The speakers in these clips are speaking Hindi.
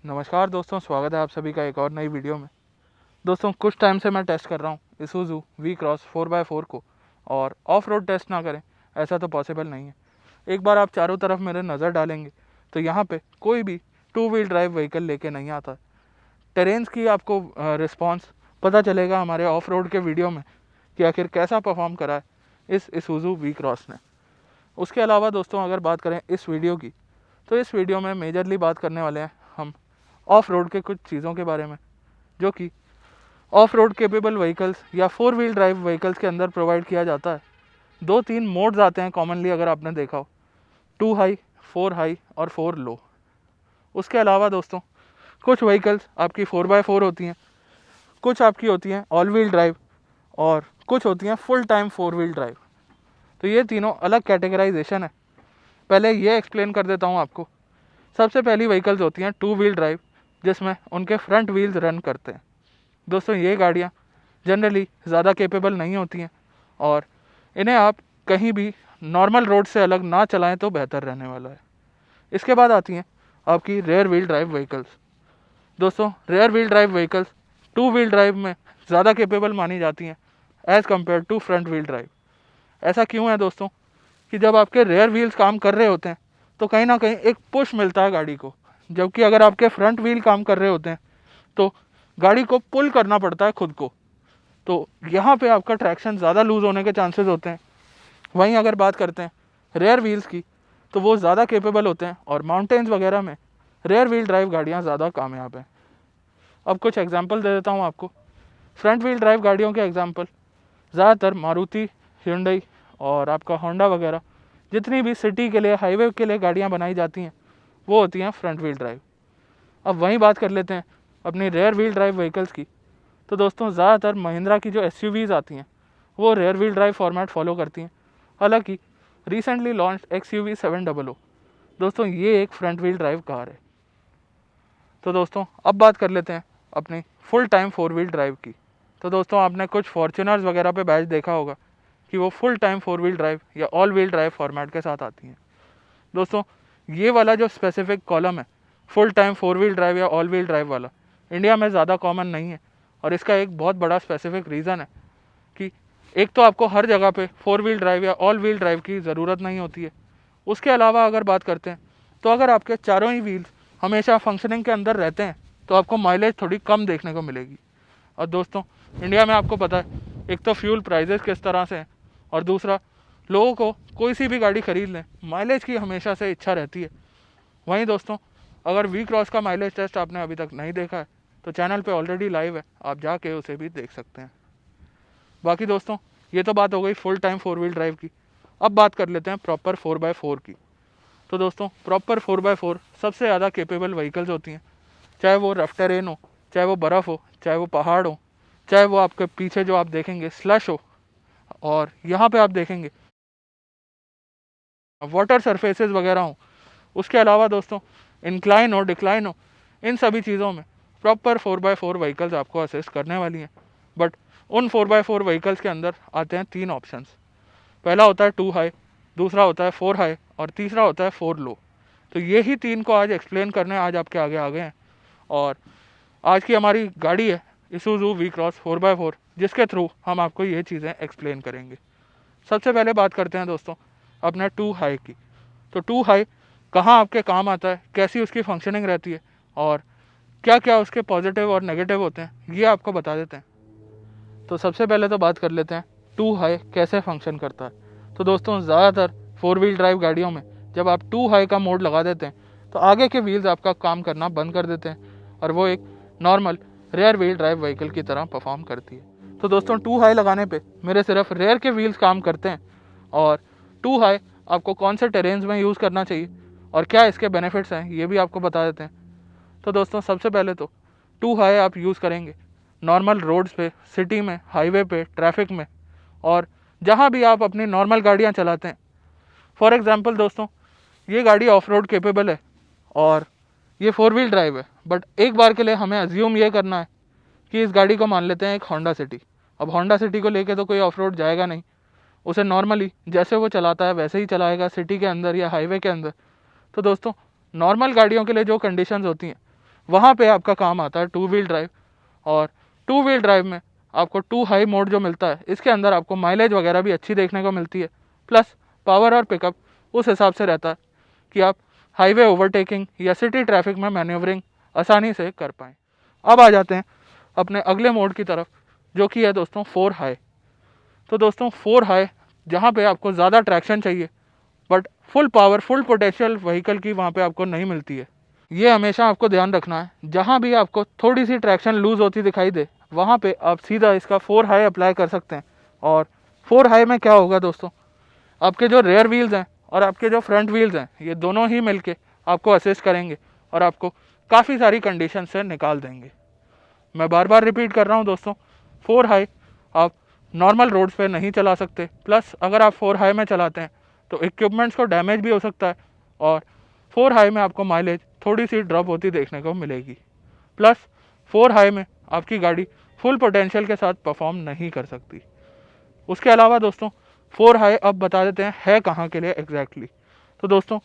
नमस्कार दोस्तों, स्वागत है आप सभी का एक और नई वीडियो में। दोस्तों, कुछ टाइम से मैं टेस्ट कर रहा हूँ इसूज़ू वी क्रॉस 4x4 को, और ऑफ रोड टेस्ट ना करें ऐसा तो पॉसिबल नहीं है। एक बार आप चारों तरफ मेरे नज़र डालेंगे तो यहाँ पे कोई भी 2 व्हील ड्राइव व्हीकल लेके नहीं आता। टेरेन्स की आपको रिस्पॉन्स पता चलेगा हमारे ऑफ रोड के वीडियो में कि आखिर कैसा परफॉर्म करा है इस इसूज़ू वी क्रॉस ने। उसके अलावा दोस्तों, अगर बात करें इस वीडियो की, तो इस वीडियो में मेजरली बात करने वाले हैं हम ऑफ रोड के कुछ चीज़ों के बारे में, जो कि ऑफ रोड केपेबल व्हीकल्स या 4 व्हील ड्राइव व्हीकल्स के अंदर प्रोवाइड किया जाता है। 2-3 मोड्स आते हैं कॉमनली, अगर आपने देखा हो, 2 हाई, 4 हाई और 4 लो। उसके अलावा दोस्तों, कुछ व्हीकल्स आपकी 4x4 होती हैं, कुछ आपकी होती हैं ऑल व्हील ड्राइव, और कुछ होती हैं फुल टाइम 4 व्हील ड्राइव। तो ये तीनों अलग कैटेगराइजेशन है। पहले ये एक्सप्लेन कर देता हूँ आपको। सबसे पहली व्हीकल्स होती हैं 2 व्हील ड्राइव, जिसमें उनके फ्रंट व्हील्स रन करते हैं। दोस्तों, ये गाड़ियाँ जनरली ज़्यादा केपेबल नहीं होती हैं, और इन्हें आप कहीं भी नॉर्मल रोड से अलग ना चलाएं तो बेहतर रहने वाला है। इसके बाद आती हैं आपकी रेयर व्हील ड्राइव व्हीकल्स। दोस्तों, rear wheel drive vehicles 2 wheel drive में ज़्यादा केपेबल मानी जाती हैं as compare to front wheel drive. ऐसा क्यों है दोस्तों कि जब आपके रेयर व्हील्स काम कर रहे होते हैं तो कहीं ना कहीं एक पुश मिलता है गाड़ी को, जबकि अगर आपके फ्रंट व्हील काम कर रहे होते हैं तो गाड़ी को पुल करना पड़ता है खुद को। तो यहाँ पे आपका ट्रैक्शन ज़्यादा लूज़ होने के चांसेस होते हैं। वहीं अगर बात करते हैं रेयर व्हील्स की, तो वो ज़्यादा केपेबल होते हैं, और माउंटेन्स वगैरह में रेयर व्हील ड्राइव गाड़ियाँ ज़्यादा कामयाब हैं। अब कुछ एग्जांपल दे देता हूँ आपको। फ्रंट व्हील ड्राइव गाड़ियों के एग्जांपल ज़्यादातर मारुति, hyundai और आपका होंडा वगैरह, जितनी भी सिटी के लिए, हाईवे के लिए गाड़ियाँ बनाई जाती हैं, वो होती हैं फ्रंट व्हील ड्राइव। अब वहीं बात कर लेते हैं अपनी रेयर व्हील ड्राइव व्हीकल्स की। तो दोस्तों, ज़्यादातर महिंद्रा की जो SUVs आती हैं वो rare wheel drive format follow करती हैं। हालांकि रिसेंटली लॉन्च XUV 700, दोस्तों ये एक फ्रंट व्हील ड्राइव कार है। तो दोस्तों, अब बात कर लेते हैं अपनी फुल टाइम 4 व्हील ड्राइव की। तो दोस्तों, आपने कुछ फॉर्च्यूनर्स वगैरह पे बैच देखा होगा कि वो फुल टाइम 4 व्हील ड्राइव या ऑल व्हील ड्राइव फॉर्मेट के साथ आती हैं। दोस्तों, ये वाला जो स्पेसिफिक कॉलम है, फुल टाइम 4 व्हील ड्राइव या ऑल व्हील ड्राइव वाला, इंडिया में ज़्यादा कॉमन नहीं है। और इसका एक बहुत बड़ा स्पेसिफिक रीज़न है कि एक तो आपको हर जगह पे 4 व्हील ड्राइव या ऑल व्हील ड्राइव की ज़रूरत नहीं होती है। उसके अलावा अगर बात करते हैं तो अगर आपके चारों ही व्हील्स हमेशा फंक्शनिंग के अंदर रहते हैं तो आपको माइलेज थोड़ी कम देखने को मिलेगी। और दोस्तों, इंडिया में आपको पता है, एक तो फ्यूल प्राइजेस किस तरह से हैं, और दूसरा लोगों को कोई सी भी गाड़ी खरीद लें, माइलेज की हमेशा से इच्छा रहती है। वहीं दोस्तों, अगर वी क्रॉस का माइलेज टेस्ट आपने अभी तक नहीं देखा है तो चैनल पे ऑलरेडी लाइव है, आप जाके उसे भी देख सकते हैं। बाकी दोस्तों, ये तो बात हो गई फुल टाइम 4 व्हील ड्राइव की। अब बात कर लेते हैं प्रॉपर 4x4 की। तो दोस्तों, प्रॉपर 4x4 सबसे ज़्यादा केपेबल व्हीकल्स होती हैं, चाहे वो रफ टेरेन हो, चाहे वो बर्फ़ हो, चाहे वो पहाड़ हो, चाहे वो आपके पीछे जो आप देखेंगे स्लश हो, और यहाँ पे आप देखेंगे वाटर सरफेसेस वगैरह हो। उसके अलावा दोस्तों, इंक्लाइन हो, डिक्लाइन हो, इन सभी चीज़ों में प्रॉपर 4x4 व्हीकल्स आपको असिस्ट करने वाली हैं। बट उन 4x4 व्हीकल्स के अंदर आते हैं 3 ऑप्शंस। पहला होता है 2 हाई, दूसरा होता है 4 हाई, और तीसरा होता है 4 लो। तो ये ही 3 को आज एक्सप्लेन करने आज आपके आगे आ गए हैं। और आज की हमारी गाड़ी है इसूज़ू वी क्रॉस 4x4, जिसके थ्रू हम आपको ये चीज़ें एक्सप्लेन करेंगे। सबसे पहले बात करते हैं दोस्तों अपने 2 हाई की। तो 2 हाई कहाँ आपके काम आता है, कैसी उसकी फंक्शनिंग रहती है, और क्या क्या उसके पॉजिटिव और नेगेटिव होते हैं, ये आपको बता देते हैं। तो सबसे पहले तो बात कर लेते हैं 2 हाई कैसे फंक्शन करता है। तो दोस्तों, ज़्यादातर 4 व्हील ड्राइव गाड़ियों में जब आप 2 हाई का मोड लगा देते हैं तो आगे के व्हील्स आपका काम करना बंद कर देते हैं, और वो एक normal rare wheel drive vehicle की तरह परफॉर्म करती है। तो दोस्तों, 2 हाई लगाने पे मेरे सिर्फ रेयर के व्हील्स काम करते हैं, और 2 हाई आपको कौन से टेरेन्स में यूज़ करना चाहिए और क्या इसके बेनिफिट्स हैं, ये भी आपको बता देते हैं। तो दोस्तों, सबसे पहले तो 2 हाई आप यूज़ करेंगे नॉर्मल रोड्स पे, सिटी में, हाईवे पे, ट्रैफिक में, और जहाँ भी आप अपनी नॉर्मल गाड़ियाँ चलाते हैं। फॉर एग्जांपल दोस्तों, ये गाड़ी ऑफ रोड केपेबल है और ये 4 व्हील ड्राइव है, बट एक बार के लिए हमें अज्यूम ये करना है कि इस गाड़ी को मान लेते हैं एक होंडा सिटी। अब होंडा सिटी को लेके तो कोई ऑफ रोड जाएगा नहीं, उसे नॉर्मली जैसे वो चलाता है वैसे ही चलाएगा सिटी के अंदर या हाईवे के अंदर। तो दोस्तों, नॉर्मल गाड़ियों के लिए जो कंडीशंस होती हैं वहाँ पे आपका काम आता है टू व्हील ड्राइव। और टू व्हील ड्राइव में आपको टू हाई मोड जो मिलता है, इसके अंदर आपको माइलेज वगैरह भी अच्छी देखने को मिलती है, प्लस पावर और पिकअप उस हिसाब से रहता है कि आप हाईवे ओवरटेकिंग या सिटी ट्रैफिक में मैन्यूवरिंग आसानी से कर पाएँ। अब आ जाते हैं अपने अगले मोड की तरफ, जो कि है दोस्तों 4 हाई। तो दोस्तों 4 हाई जहाँ पे आपको ज़्यादा ट्रैक्शन चाहिए but full power full potential vehicle की वहाँ पे आपको नहीं मिलती है। ये हमेशा आपको ध्यान रखना है, जहाँ भी आपको थोड़ी सी ट्रैक्शन लूज़ होती दिखाई दे वहाँ पे आप सीधा इसका 4 हाई अप्लाई कर सकते हैं। और 4 हाई में क्या होगा दोस्तों, आपके जो रेयर व्हील्स हैं और आपके जो फ्रंट व्हील्स हैं, ये दोनों ही मिलके आपको असिस्ट करेंगे और आपको काफ़ी सारी कंडीशन से निकाल देंगे। मैं बार बार रिपीट कर रहा हूँ दोस्तों, 4 हाई आप नॉर्मल रोड्स पे नहीं चला सकते, प्लस अगर आप 4 हाई में चलाते हैं तो इक्विपमेंट्स को डैमेज भी हो सकता है और 4 हाई में आपको माइलेज थोड़ी सी ड्रॉप होती देखने को मिलेगी। प्लस 4 हाई में आपकी गाड़ी फुल पोटेंशियल के साथ परफॉर्म नहीं कर सकती। उसके अलावा दोस्तों 4 हाई अब बता देते हैं है कहाँ के लिए एग्जैक्टली। तो दोस्तों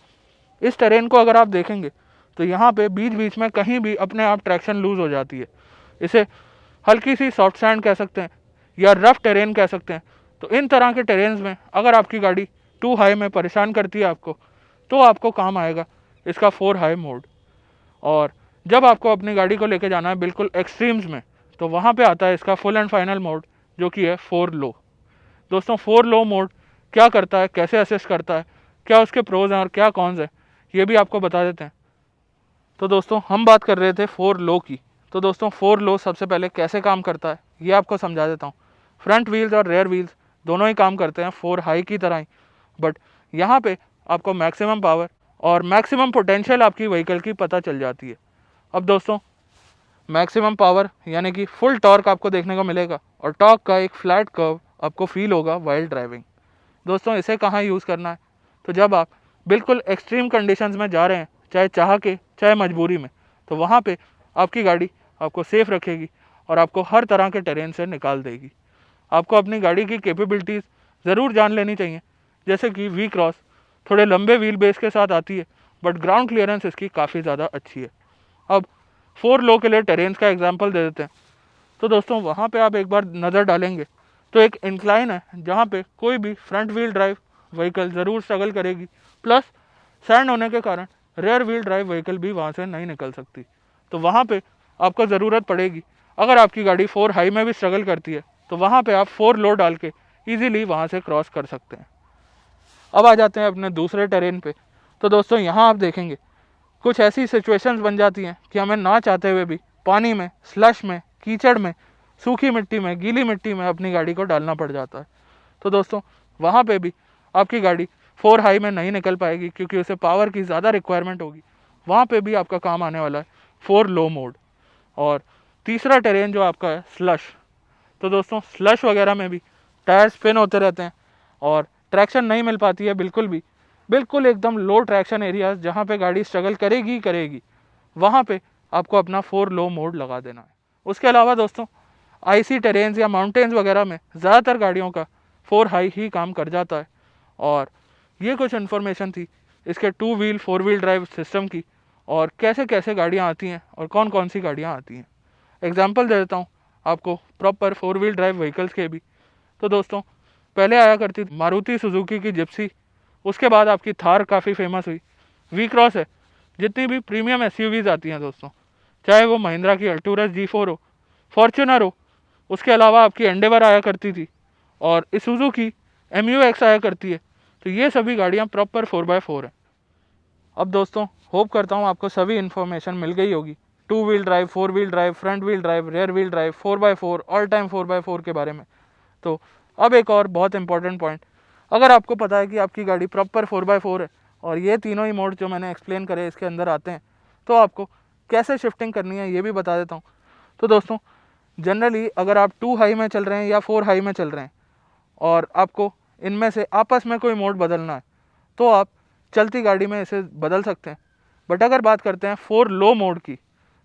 इस टेरेन को अगर आप देखेंगे तो यहाँ पे बीच बीच में कहीं भी अपने आप ट्रैक्शन लूज़ हो जाती है। इसे हल्की सी सॉफ्ट सैंड कह सकते हैं या रफ टेरेन कह सकते हैं। तो इन तरह के टेरेन्स में अगर आपकी गाड़ी 2 हाई में परेशान करती है आपको, तो आपको काम आएगा इसका 4 हाई मोड। और जब आपको अपनी गाड़ी को लेके जाना है बिल्कुल एक्सट्रीम्स में, तो वहाँ पे आता है इसका फुल एंड फाइनल मोड, जो कि है 4 लो। दोस्तों 4 लो मोड क्या करता है, कैसे असिस्ट करता है, क्या उसके प्रोज हैं और क्या कॉन्स हैं, ये भी आपको बता देते हैं। तो दोस्तों हम बात कर रहे थे 4 लो की। तो दोस्तों 4 लो सबसे पहले कैसे काम करता है ये आपको समझा देता हूँ। फ्रंट व्हील्स और रेयर व्हील्स दोनों ही काम करते हैं 4 हाई की तरह ही, बट यहाँ पे आपको मैक्सिमम पावर और मैक्सिमम पोटेंशियल आपकी व्हीकल की पता चल जाती है। अब दोस्तों मैक्सिमम पावर यानी कि फुल टॉर्क आपको देखने को मिलेगा और टॉर्क का एक फ्लैट कर्व आपको फील होगा वाइल ड्राइविंग। दोस्तों इसे कहाँ यूज़ करना है, तो जब आप बिल्कुल एक्सट्रीम कंडीशंस में जा रहे हैं, चाहे चाह के चाहे मजबूरी में, तो वहाँ पे आपकी गाड़ी आपको सेफ रखेगी और आपको हर तरह के टेरेन से निकाल देगी। आपको अपनी गाड़ी की कैपेबिलिटीज़ ज़रूर जान लेनी चाहिए, जैसे कि वी क्रॉस थोड़े लंबे व्हील बेस के साथ आती है बट ग्राउंड क्लियरेंस इसकी काफ़ी ज़्यादा अच्छी है। अब 4 लो के लिए टेरेन्स का एग्जांपल दे देते हैं। तो दोस्तों वहाँ पे आप एक बार नज़र डालेंगे तो एक इंक्लाइन है जहाँ पे कोई भी फ्रंट व्हील ड्राइव व्हीकल ज़रूर स्ट्रगल करेगी, प्लस सैंड होने के कारण रेयर व्हील ड्राइव व्हीकल भी वहाँ से नहीं निकल सकती। तो वहाँ पे आपको ज़रूरत पड़ेगी, अगर आपकी गाड़ी 4 हाई में भी स्ट्रगल करती है तो वहाँ पे आप 4 लो डाल के ईजिली वहाँ से क्रॉस कर सकते हैं। अब आ जाते हैं अपने दूसरे टेरेन पे। तो दोस्तों यहाँ आप देखेंगे कुछ ऐसी सिचुएशंस बन जाती हैं कि हमें ना चाहते हुए भी पानी में, स्लश में, कीचड़ में, सूखी मिट्टी में, गीली मिट्टी में अपनी गाड़ी को डालना पड़ जाता है। तो दोस्तों वहाँ पे भी आपकी गाड़ी 4 हाई में नहीं निकल पाएगी क्योंकि उसे पावर की ज़्यादा रिक्वायरमेंट होगी। वहाँ पे भी आपका काम आने वाला है 4 लो मोड। और तीसरा टेरेन जो आपका है स्लश। तो दोस्तों स्लश वगैरह में भी टायर स्पिन होते रहते हैं और ट्रैक्शन नहीं मिल पाती है बिल्कुल एकदम लो ट्रैक्शन एरियाज जहाँ पे गाड़ी स्ट्रगल करेगी ही करेगी, वहाँ पे आपको अपना 4 लो मोड लगा देना है। उसके अलावा दोस्तों आईसी टेरेन्स या माउंटेन्स वगैरह में ज़्यादातर गाड़ियों का 4 हाई ही काम कर जाता है। और ये कुछ इन्फॉर्मेशन थी इसके 2 व्हील 4 व्हील ड्राइव सिस्टम की और कैसे कैसे गाड़ियाँ आती हैं और कौन कौन सी गाड़ियाँ आती हैं। एग्जाम्पल दे देता हूँ आपको प्रॉपर 4 व्हील ड्राइव व्हीकल्स के भी। तो दोस्तों पहले आया करती मारुति सुजुकी की जिप्सी, उसके बाद आपकी थार काफ़ी फेमस हुई, वी क्रॉस है, जितनी भी प्रीमियम एसयूवीज आती हैं दोस्तों, चाहे वो महिंद्रा की अल्टूरस G4 हो, फॉर्च्यूनर हो, उसके अलावा आपकी एंडेवर आया करती थी और इसुजू की MU-X आया करती है। तो ये सभी गाड़ियाँ प्रॉपर 4x4 हैं। अब दोस्तों होप करता हूँ आपको सभी इन्फॉर्मेशन मिल गई होगी 2 wheel drive, 4 wheel drive, front wheel drive, rare wheel drive, 4x4, all time 4x4 के बारे में। तो अब एक और बहुत इंपॉर्टेंट पॉइंट, अगर आपको पता है कि आपकी गाड़ी प्रॉपर 4x4 है और ये तीनों ही मोड जो मैंने एक्सप्लेन करे इसके अंदर आते हैं, तो आपको कैसे शिफ्टिंग करनी है ये भी बता देता हूँ। तो दोस्तों जनरली अगर आप 2 हाई में चल रहे हैं या 4 हाई में चल रहे हैं और आपको इनमें से आपस में कोई मोड बदलना है, तो आप चलती गाड़ी में इसे बदल सकते हैं। बट अगर बात करते हैं 4 लो मोड की,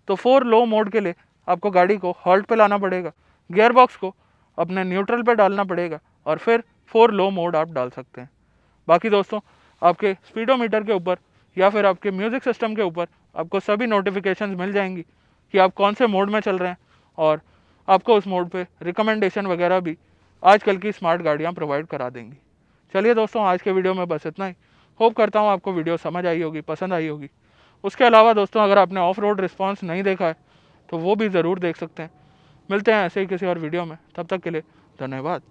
तो 4 लो मोड के लिए आपको गाड़ी को हॉल्ट पे लाना पड़ेगा, गियर बॉक्स को अपने न्यूट्रल पे डालना पड़ेगा और फिर 4 लो मोड आप डाल सकते हैं। बाकी दोस्तों आपके स्पीडोमीटर के ऊपर या फिर आपके म्यूज़िक सिस्टम के ऊपर आपको सभी नोटिफिकेशंस मिल जाएंगी कि आप कौन से मोड में चल रहे हैं, और आपको उस मोड पे रिकमेंडेशन वगैरह भी आजकल की स्मार्ट गाड़ियाँ प्रोवाइड करा देंगी। चलिए दोस्तों, आज के वीडियो में बस इतना ही। होप करता हूँ आपको वीडियो समझ आई होगी, पसंद आई होगी। उसके अलावा दोस्तों, अगर आपने ऑफ रोड रिस्पॉन्स नहीं देखा है तो वो भी ज़रूर देख सकते हैं। मिलते हैं ऐसे ही किसी और वीडियो में, तब तक के लिए धन्यवाद।